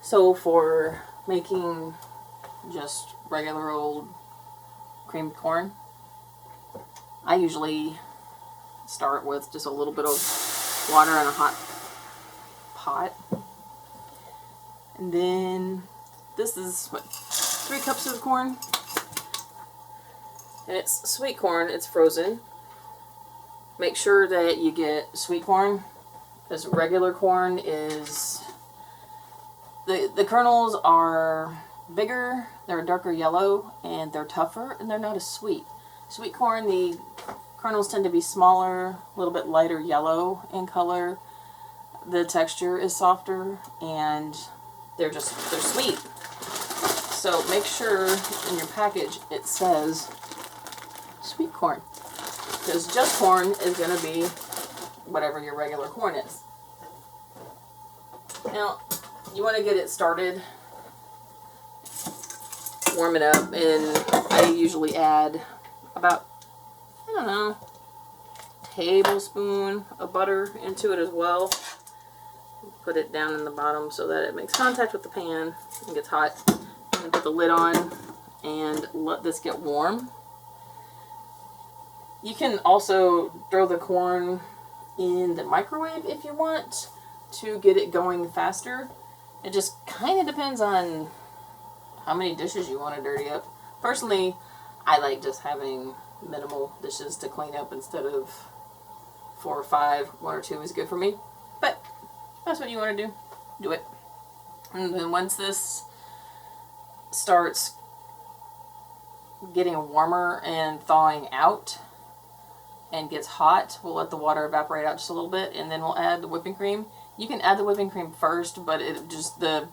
So for making just regular old creamed corn, I usually start with just a little bit of water in a hot pot. And then this is what, 3 cups of corn. And it's sweet corn, it's frozen. Make sure that you get sweet corn, because regular corn is, the kernels are bigger, they're a darker yellow, and they're tougher, and they're not as sweet. Sweet corn, the kernels tend to be smaller, a little bit lighter yellow in color. The texture is softer, and they're sweet. So make sure in your package it says sweet corn, because just corn is going to be whatever your regular corn is. Now, you want to get it started, warm it up, and I usually add about, I don't know, a tablespoon of butter into it as well. Put it down in the bottom so that it makes contact with the pan and gets hot. And put the lid on and let this get warm. You can also throw the corn in the microwave if you want to get it going faster. It just kind of depends on how many dishes you want to dirty up. Personally, I like just having minimal dishes to clean up instead of 4 or 5. 1 or 2 is good for me. But if that's what you want to do, do it. And then once this starts getting warmer and thawing out and gets hot, we'll let the water evaporate out just a little bit, and then we'll add the whipping cream. You can add the whipping cream first, but it just the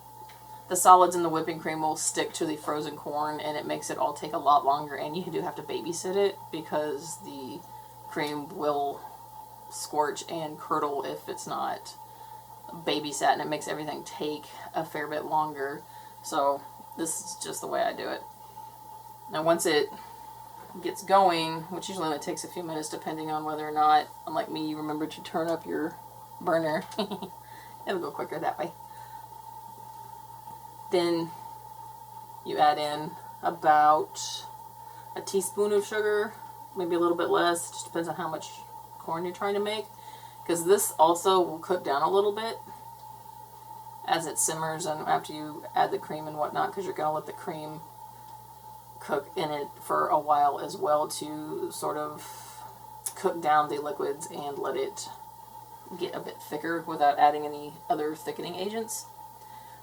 solids in the whipping cream will stick to the frozen corn, and it makes it all take a lot longer, and you do have to babysit it because the cream will scorch and curdle if it's not babysat, and it makes everything take a fair bit longer. So this is just the way I do it. Now once it gets going, which usually only takes a few minutes depending on whether or not, unlike me, you remember to turn up your burner. It'll go quicker that way. Then you add in about a teaspoon of sugar, maybe a little bit less, just depends on how much corn you're trying to make, because this also will cook down a little bit as it simmers and after you add the cream and whatnot, because you're going to let the cream cook in it for a while as well to sort of cook down the liquids and let it get a bit thicker without adding any other thickening agents.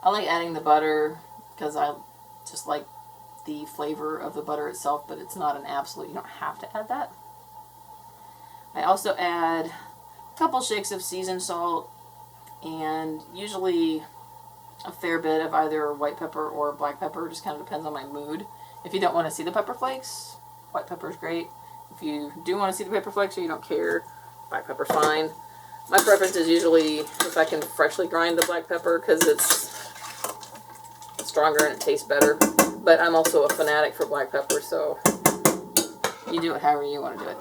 I like adding the butter because I just like the flavor of the butter itself, but it's not an absolute, you don't have to add that. I also add a couple shakes of seasoned salt and usually a fair bit of either white pepper or black pepper, just kind of depends on my mood. If you don't want to see the pepper flakes, white pepper is great. If you do want to see the pepper flakes or you don't care, black pepper's fine. My preference is usually if I can freshly grind the black pepper because it's stronger and it tastes better. But I'm also a fanatic for black pepper, so you do it however you want to do it.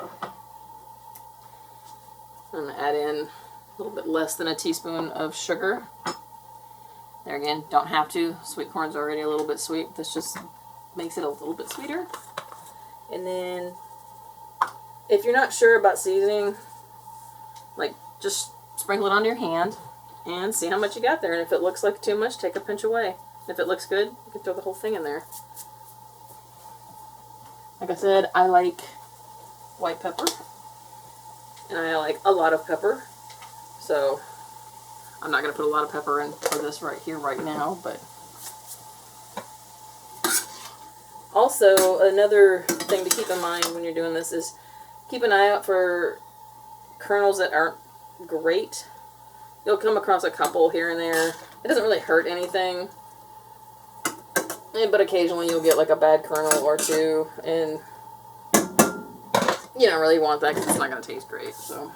I'm going to add in a little bit less than a teaspoon of sugar. There again, don't have to. Sweet corn's already a little bit sweet. This just makes it a little bit sweeter. And then, if you're not sure about seasoning, like, just sprinkle it onto your hand and see how much you got there. And if it looks like too much, take a pinch away. If it looks good, you can throw the whole thing in there. Like I said, I like white pepper. And I like a lot of pepper. So, I'm not going to put a lot of pepper in for this right here, right now, but also another thing to keep in mind when you're doing this is keep an eye out for kernels that aren't great. You'll come across a couple here and there. It doesn't really hurt anything, but occasionally you'll get like a bad kernel or two, and you don't really want that because it's not going to taste great. So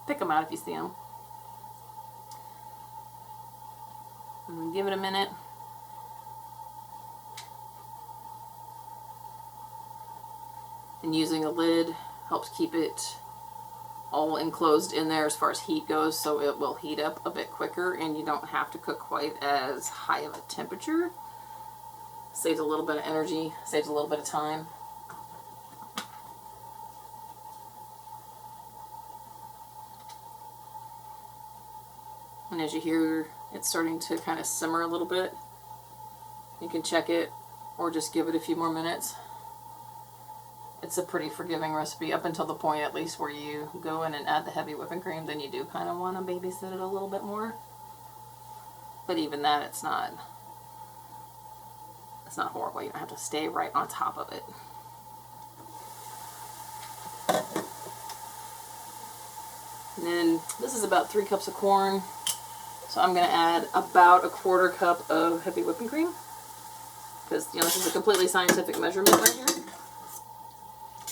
pick them out if you see them. And give it a minute. And using a lid helps keep it all enclosed in there as far as heat goes, so it will heat up a bit quicker and you don't have to cook quite as high of a temperature. Saves a little bit of energy, saves a little bit of time. And as you hear it's starting to kind of simmer a little bit, you can check it or just give it a few more minutes. It's a pretty forgiving recipe up until the point at least where you go in and add the heavy whipping cream. Then you do kind of want to babysit it a little bit more. But even that, it's not horrible. You don't have to stay right on top of it. And then this is about 3 cups of corn. So I'm going to add about a 1/4 cup of heavy whipping cream. Because, you know, this is a completely scientific measurement right here.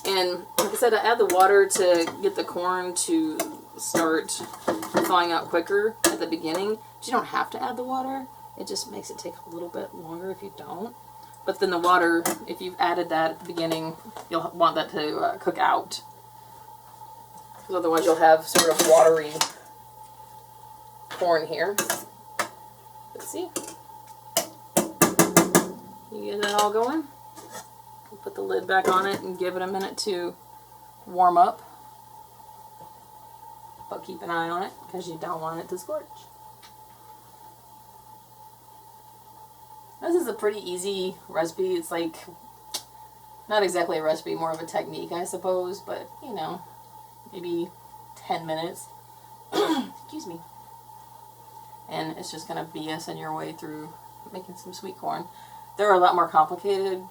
And like I said, I add the water to get the corn to start thawing out quicker at the beginning. But you don't have to add the water. It just makes it take a little bit longer if you don't. But then the water, if you've added that at the beginning, you'll want that to cook out. Because otherwise you'll have sort of watery corn here. Let's see. You get it all going. Put the lid back on it and give it a minute to warm up. But keep an eye on it because you don't want it to scorch. This is a pretty easy recipe. It's like, not exactly a recipe, more of a technique, I suppose, but, you know, maybe 10 minutes. Excuse me. And it's just going to BS in your way through making some sweet corn. There are a lot more complicated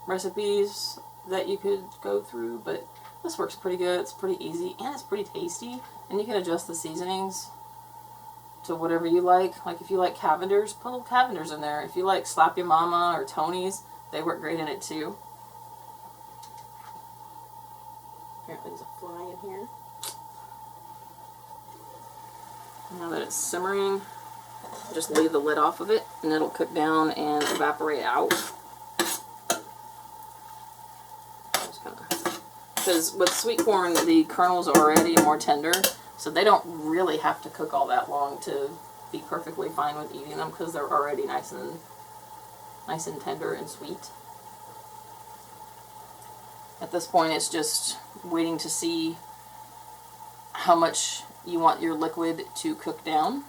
recipes that you could go through, but this works pretty good. It's pretty easy, and it's pretty tasty. And you can adjust the seasonings to whatever you like. Like if you like Cavenders, put little Cavenders in there. If you like Slap Your Mama or Tony's, they work great in it too. Apparently there's a fly in here. Now that it's simmering, just leave the lid off of it and it'll cook down and evaporate out. Because with sweet corn, the kernels are already more tender, so they don't really have to cook all that long to be perfectly fine with eating them because they're already nice and tender and sweet. At this point, it's just waiting to see how much you want your liquid to cook down.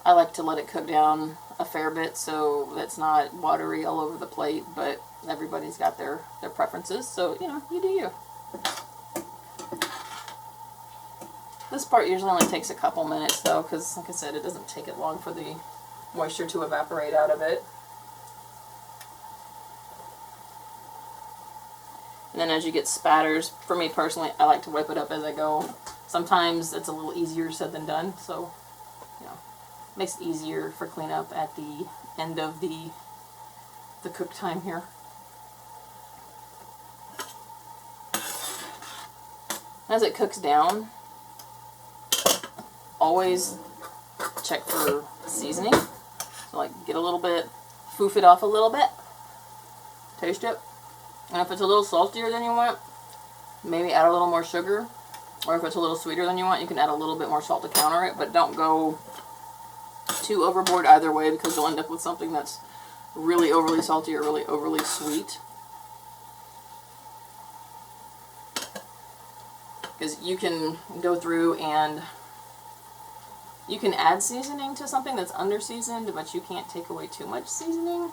I like to let it cook down a fair bit so it's not watery all over the plate, but everybody's got their preferences, so, you know, you do you. This part usually only takes a couple minutes, though, because, like I said, it doesn't take it long for the moisture to evaporate out of it. And then as you get spatters, for me personally, I like to whip it up as I go. Sometimes it's a little easier said than done, so, you know, makes it easier for cleanup at the end of the cook time here. As it cooks down, always check for seasoning. So like get a little bit, foof it off a little bit, taste it, and if it's a little saltier than you want, maybe add a little more sugar, or if it's a little sweeter than you want, you can add a little bit more salt to counter it, but don't go too overboard either way because you'll end up with something that's really overly salty or really overly sweet. Because you can go through and you can add seasoning to something that's under-seasoned, but you can't take away too much seasoning.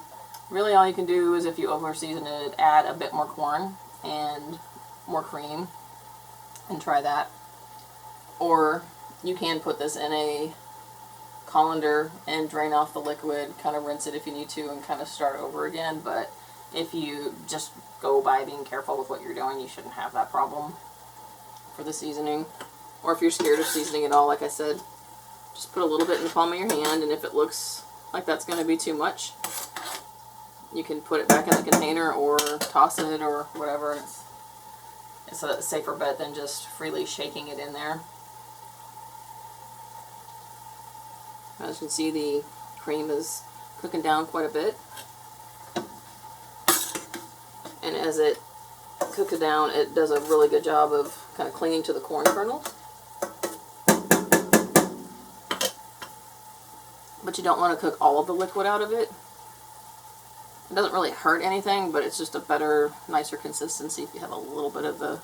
Really all you can do is if you over-season it, add a bit more corn and more cream and try that. Or you can put this in a colander and drain off the liquid, kind of rinse it if you need to, and kind of start over again. But if you just go by being careful with what you're doing, you shouldn't have that problem for the seasoning. Or if you're scared of seasoning at all, like I said, just put a little bit in the palm of your hand, and if it looks like that's going to be too much, you can put it back in the container or toss it or whatever. It's a safer bet than just freely shaking it in there. As you can see, the cream is cooking down quite a bit. And as it cook it down, it does a really good job of kind of clinging to the corn kernels. But you don't want to cook all of the liquid out of it. It doesn't really hurt anything, but it's just a better, nicer consistency if you have a little bit of the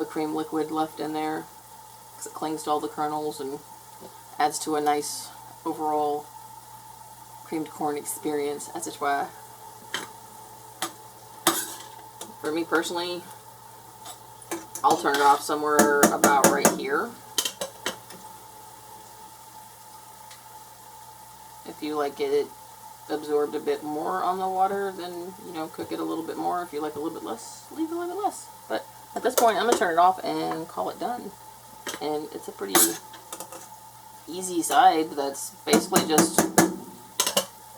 cream liquid left in there, because it clings to all the kernels and adds to a nice overall creamed corn experience, as it's why. For me personally, I'll turn it off somewhere about right here. If you like it absorbed a bit more on the water, then, you know, cook it a little bit more. If you like a little bit less, leave it a little bit less. But at this point, I'm going to turn it off and call it done. And it's a pretty easy side that's basically just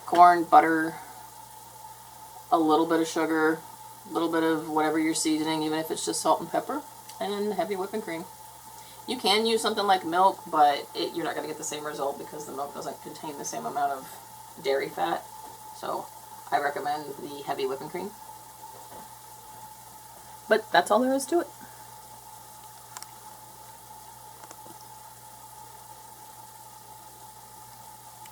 corn, butter, a little bit of sugar, a little bit of whatever you're seasoning, even if it's just salt and pepper, and heavy whipping cream. You can use something like milk, but you're not going to get the same result because the milk doesn't contain the same amount of dairy fat. So I recommend the heavy whipping cream. But that's all there is to it.